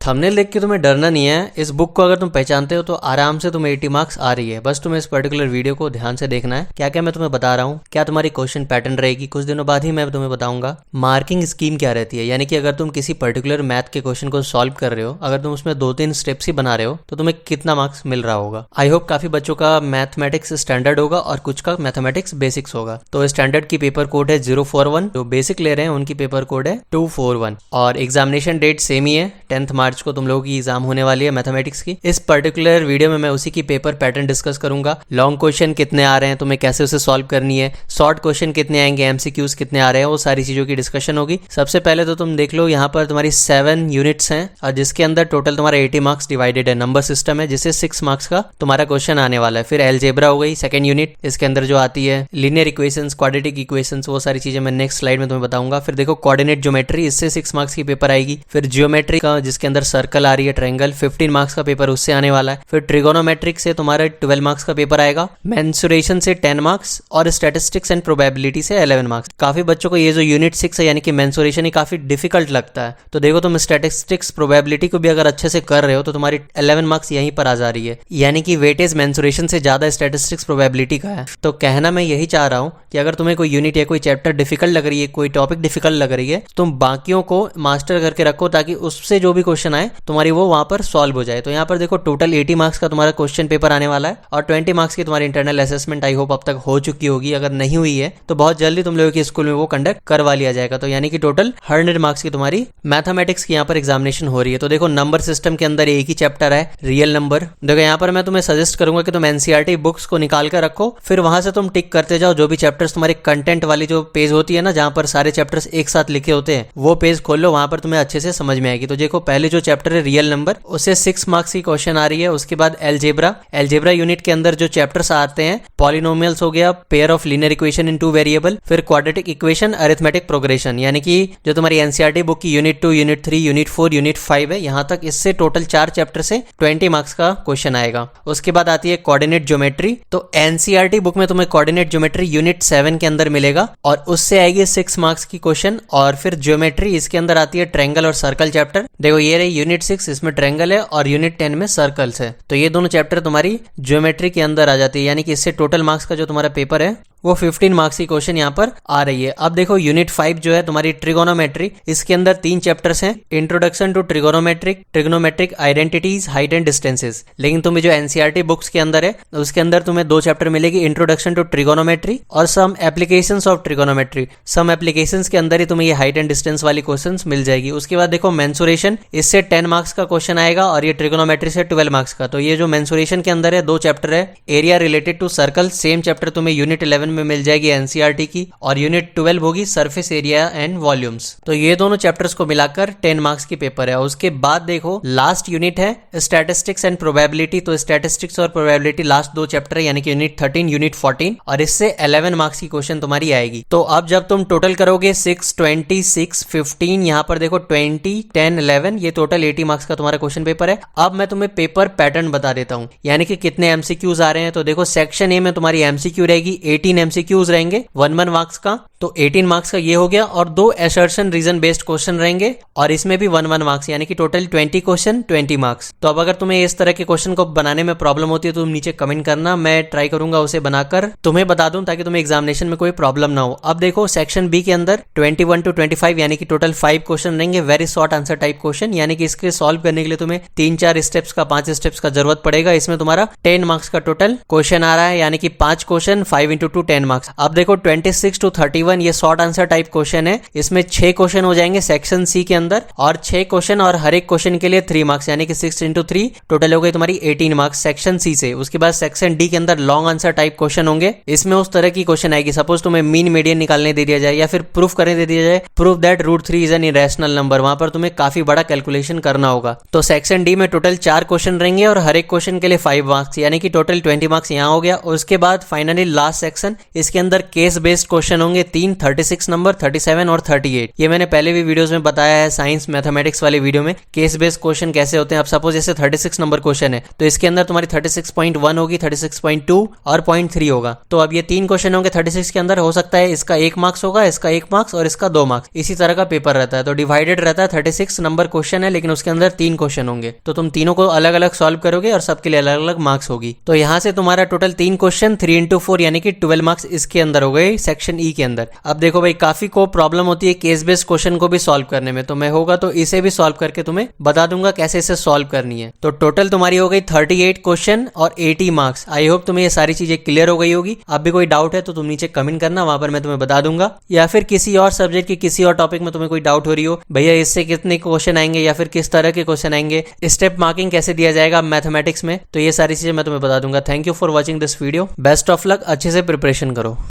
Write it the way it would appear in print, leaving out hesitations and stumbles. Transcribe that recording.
Thumbnail देख के तुम्हें डरना नहीं है। इस बुक को अगर तुम पहचानते हो तो आराम से तुम्हें 80 मार्क्स आ रही है। बस तुम्हें इस पर्टिकुलर वीडियो को ध्यान से देखना है। क्या क्या मैं तुम्हें बता रहा हूँ, क्या तुम्हारी क्वेश्चन पैटर्न रहेगी, कुछ दिनों बाद ही मैं तुम्हें बताऊंगा। मार्किंग स्कीम क्या रहती है, यानी कि अगर तुम किसी पर्टिकुलर मैथ के क्वेश्चन को सॉल्व कर रहे हो, अगर तुम उसमें 2-3 स्टेप्स ही बना रहे हो तो तुम्हें कितना मार्क्स मिल रहा होगा। आई होप काफी बच्चों का मैथमेटिक्स स्टैंडर्ड होगा और कुछ का मैथमेटिक्स बेसिक्स होगा। तो स्टैंडर्ड की पेपर कोड है 041, जो बेसिक ले रहे हैं उनकी पेपर कोड है 241 और एग्जामिनेशन डेट सेम ही है। 10 मार्च को तुम लोगों की एग्जाम होने वाली है मैथमेटिक्स की। इस पर्टिकुलर वीडियो में मैं उसी की पेपर पैटर्न डिस्कस करूंगा। लॉन्ग क्वेश्चन कितने आ रहे हैं, तुम्हें कैसे उसे सॉल्व करनी है, शॉर्ट क्वेश्चन कितने आएंगे, एमसीक्यूज कितने आ रहे हैं, वो सारी चीजों की डिस्कशन होगी। सबसे पहले तो तुम देख लो, यहाँ पर तुम्हारी 7 यूनिट्स हैं और जिसके अंदर टोटल तुम्हारा 80 मार्क्स डिवाइडेड है। नंबर सिस्टम है जिससे 6 मार्क्स का तुम्हारा क्वेश्चन आने वाला है। फिर अलजेब्रा हो गई सेकंड यूनिट, इसके अंदर जो आती है लीनियर इक्वेशंस, क्वाड्रेटिक इक्वेशंस, वो सारी चीजें मैं नेक्स्ट स्लाइड में तुम्हें बताऊंगा। फिर देखो कोऑर्डिनेट ज्योमेट्री, इससे 6 मार्क्स की पेपर आएगी। फिर जियोमेट्री का जिसके अंदर सर्कल आ रही है, ट्रायंगल, 15 मार्क्स का पेपर उससे आने वाला है। फिर ट्रिगोनोमेट्रिक से तुम्हारा 12 मार्क्स का पेपर आएगा। मेंसुरेशन से 10 मार्क्स और स्टैटिस्टिक्स एंड प्रोबेबिलिटी से 11 मार्क्स। काफी बच्चों को ये जो यूनिट 6 है यानी कि मेंसुरेशन ही काफी डिफिकल्ट लगता है। तो देखो तुम स्टैटिस्टिक्स प्रोबेबिलिटी को भी अगर अच्छे से कर रहे हो तो तुम्हारी 11 मार्क्स यहीं पर आ जा रही है, यानी कि वेटेज मेंसुरेशन से ज्यादा स्टैटिस्टिक्स प्रोबेबिलिटी का है। तो कहना मैं यही चाह रहा हूं कि अगर तुम्हें कोई यूनिट या कोई चैप्टर डिफिकल्ट लग रही है, कोई टॉपिक डिफिकल्ट लग रही है, तुम बाकियों को मास्टर करके रखो ताकि उससे जो भी क्वेश्चन आए तुम्हारी वो वहां पर सॉल्व हो जाए। तो यहाँ पर देखो टोटल 80 मार्क्स का तुम्हारा क्वेश्चन पेपर आने वाला है और 20 मार्क्स की तुम्हारी इंटरनल असेसमेंट आई होप अब तक हो चुकी होगी। अगर नहीं हुई है तो बहुत जल्दी तुम लोगों के स्कूल में वो कंडक्ट करवा लिया जाएगा। तो यानी कि टोटल 100 मार्क्स की तुम्हारी मैथमेटिक्स की यहाँ पर एग्जामिनेशन हो रही है। तो देखो नंबर सिस्टम के अंदर एक ही चैप्टर है रियल नंबर। देखो यहाँ पर मैं तुम्हें सजेस्ट करूंगा कि तुम एनसीईआरटी बुक्स को निकाल कर रखो, फिर वहां से तुम टिक करते जाओ। जो भी चैप्टर्स तुम्हारे कंटेंट वाली जो पेज होती है ना, जहां पर सारे चैप्टर्स एक साथ लिखे होते हैं, वो पेज खोल लो, वहां पर तुम्हें अच्छे से समझ में आएगी। तो देखो पहले जो चैप्टर है रियल नंबर, उससे 6 मार्क्स की क्वेश्चन आ रही है। उसके बाद एलजेब्रा यूनिट के अंदर जो चैप्टर्स आते हैं, पॉलिनोमियल्स हो गया, pair of linear equation in 2 variable, फिर क्वाड्रेटिक इक्वेशन, अरिथमेटिक प्रोग्रेशन, यानी कि जो तुम्हारी एनसीईआरटी बुक की यूनिट 2, यूनिट 3, यूनिट 4, यूनिट 5 है, यहां तक इससे टोटल 4 चैप्टर से 20 मार्क्स का क्वेश्चन आएगा। उसके बाद आती है कोऑर्डिनेट ज्योमेट्री। तो एनसीईआरटी बुक में तुम्हें कोऑर्डिनेट ज्योमेट्री यूनिट 7 के अंदर मिलेगा और उससे आएगी 6 मार्क्स की क्वेश्चन। और फिर ज्योमेट्री, इसके अंदर आती है ट्रायंगल और सर्कल चैप्टर। देखो ये रही यूनिट 6, इसमें ट्रायंगल है और यूनिट 10 में सर्कल्स है। तो ये दोनों चैप्टर तुम्हारी ज्योमेट्री के अंदर आ जाती है, यानी कि इससे टोटल मार्क्स का जो तुम्हारा पेपर है वो 15 मार्क्स की क्वेश्चन यहाँ पर आ रही है। अब देखो यूनिट 5 जो है तुम्हारी ट्रिगोनोमेट्री, इसके अंदर 3 चैप्टर्स हैं, introduction to trigonometric identities, height and distances. लेकिन तुम्हें जो एनसीईआरटी बुक्स के अंदर है उसके अंदर तुम्हें 2 चैप्टर मिलेगी, इंट्रोडक्शन टू ट्रिगोनोमेट्री और some applications of trigonometry. Some applications के अंदर ही तुम्हें ये हाइट एंड डिस्टेंस वाली क्वेश्चन मिल जाएगी। उसके बाद देखो मेंसुरेशन, इससे 10 मार्क्स का क्वेश्चन आएगा और ये ट्रिगोनोमेट्री से 12 मार्क्स का। तो ये जो मेंसुरेशन के अंदर है 2 चैप्टर है। Area related to circle, same chapter तुम्हें यूनिट 11 में मिल जाएगी एनसीईआरटी की, और यूनिट 12 होगी सरफेस एरिया एंड वॉल्यूम्स। तो ये दोनों चैप्टर्स को मिलाकर 10 मार्क्स की पेपर है। उसके बाद देखो लास्ट यूनिट है स्टैटिस्टिक्स एंड प्रोबेबिलिटी। तो स्टैटिस्टिक्स और प्रोबेबिलिटी लास्ट 2 चैप्टर है, यानी कि यूनिट 13, यूनिट 14, और इससे 11 मार्क्स की क्वेश्चन तुम्हारी आएगी। तो अब जब तुम टोटल करोगे 6, 20, 6, 15, यहाँ पर देखो 20, 10, 11, ये टोटल 80 मार्क्स का तुम्हारा क्वेश्चन पेपर है। अब मैं तुम्हें पेपर पैटर्न बता देता हूँ, यानी कि कितने एमसीक्यूज आ रहे हैं। तो देखो सेक्शन ए में तुम्हारी एमसीक्यू रहेगी 18 एमसीक्यूज रहेंगे 1 मार्क्स का। तो 18 मार्क्स का ये हो गया, और 2 असर्शन रीजन बेस्ड क्वेश्चन रहेंगे और इसमें भी 1 मार्क्स, यानी कि टोटल 20 क्वेश्चन 20 मार्क्स। तो अब अगर तुम्हें इस तरह के क्वेश्चन को बनाने में प्रॉब्लम होती है तो तुम नीचे कमेंट करना, मैं ट्राई करूंगा उसे बनाकर तुम्हें बता दूं ताकि तुम्हें एग्जामिनेशन में कोई प्रॉब्लम ना हो। अब देखो सेक्शन बी के अंदर 21 to 25, यानी कि टोटल 5 क्वेश्चन रहेंगे, very short answer type question, यानी कि इसके सॉल्व करने के लिए तुम्हें 3-4 स्टेप्स का 5 स्टेप्स का जरूरत पड़ेगा। इसमें तुम्हारा 10 मार्क्स का टोटल क्वेश्चन आ रहा है, यानी कि 5 क्वेश्चन 5 into 2 10 मार्क्स। अब देखो 26 to 31 ये शॉर्ट आंसर टाइप क्वेश्चन है। इसमें 6 क्वेश्चन हो जाएंगे सेक्शन सी के अंदर और 6 क्वेश्चन और हर एक क्वेश्चन के लिए 3 मार्क्स, यानी कि 6 into 3 टोटल हो गई तुम्हारी 18 मार्क्स सेक्शन सी से। उसके बाद सेक्शन डी के अंदर लॉन्ग आंसर टाइप क्वेश्चन होंगे। इसमें उस तरह की क्वेश्चन आएगी, सपोज तुम्हें मीन मीडियन निकालने दे दिया जाए या फिर प्रूफ करने दे दिया जाए, proof that √3 is an irrational number, वहां पर तुम्हें काफी बड़ा कैलकुलेशन करना होगा। तो सेक्शन डी में टोटल 4 क्वेश्चन रहेंगे और हर एक क्वेश्चन के लिए 5 मार्क्स, यानी कि टोटल 20 मार्क्स यहाँ हो गया। उसके बाद फाइनली लास्ट सेक्शन क्वेश्चन। इसके अंदर केस बेस्ड क्वेश्चन होंगे 3, 36 नंबर, 37 और 38। ये मैंने पहले भी वीडियोस में बताया है साइंस मैथमेटिक्स वाले वीडियो में केस बेस्ड क्वेश्चन कैसे होते हैं। अब सपोज जैसे 36 नंबर क्वेश्चन है तो इसके अंदर तुम्हारी 36.1 होगी, 36.2 और 0.3 होगा। तो अब ये 3 क्वेश्चन होंगे 36 के अंदर, हो सकता है इसका 1 मार्क्स होगा, इसका 1 मार्क्स और इसका 2 मार्क्स, इसी तरह का पेपर रहता है। तो डिवाइडेड रहता है, 36 नंबर क्वेश्चन है लेकिन उसके अंदर 3 क्वेश्चन होंगे, तो तुम तीनों को अलग अलग सॉल्व करोगे और सबके लिए अलग अलग मार्क्स होगी। तो यहाँ से तुम्हारा टोटल 3 क्वेश्चन 3 into 4 यानी कि 12 मार्क्स इसके अंदर हो गए सेक्शन ई के अंदर। अब देखो भाई काफी को प्रॉब्लम होती है केस बेस्ड क्वेश्चन को भी सॉल्व करने में, तो मैं होगा तो इसे भी सॉल्व करके तुम्हें बता दूंगा कैसे इसे सॉल्व करनी है। तो टोटल तुम्हारी हो गई 38 क्वेश्चन और 80 मार्क्स। आई होप तुम्हें ये सारी चीजें क्लियर हो गई होगी। अब भी कोई डाउट है तो तुम नीचे कमेंट करना, वहां पर मैं तुम्हें बता दूंगा। या फिर किसी और सब्जेक्ट की किसी और टॉपिक में तुम्हें कोई डाउट हो रही हो, भैया इससे कितने क्वेश्चन आएंगे या फिर किस तरह के क्वेश्चन आएंगे, स्टेप मार्किंग कैसे दिया जाएगा मैथमेटिक्स में, तो ये सारी चीजें मैं तुम्हें बता दूंगा। Thank you for watching this video. Best of luck, अच्छे से प्रिपरेशन करो।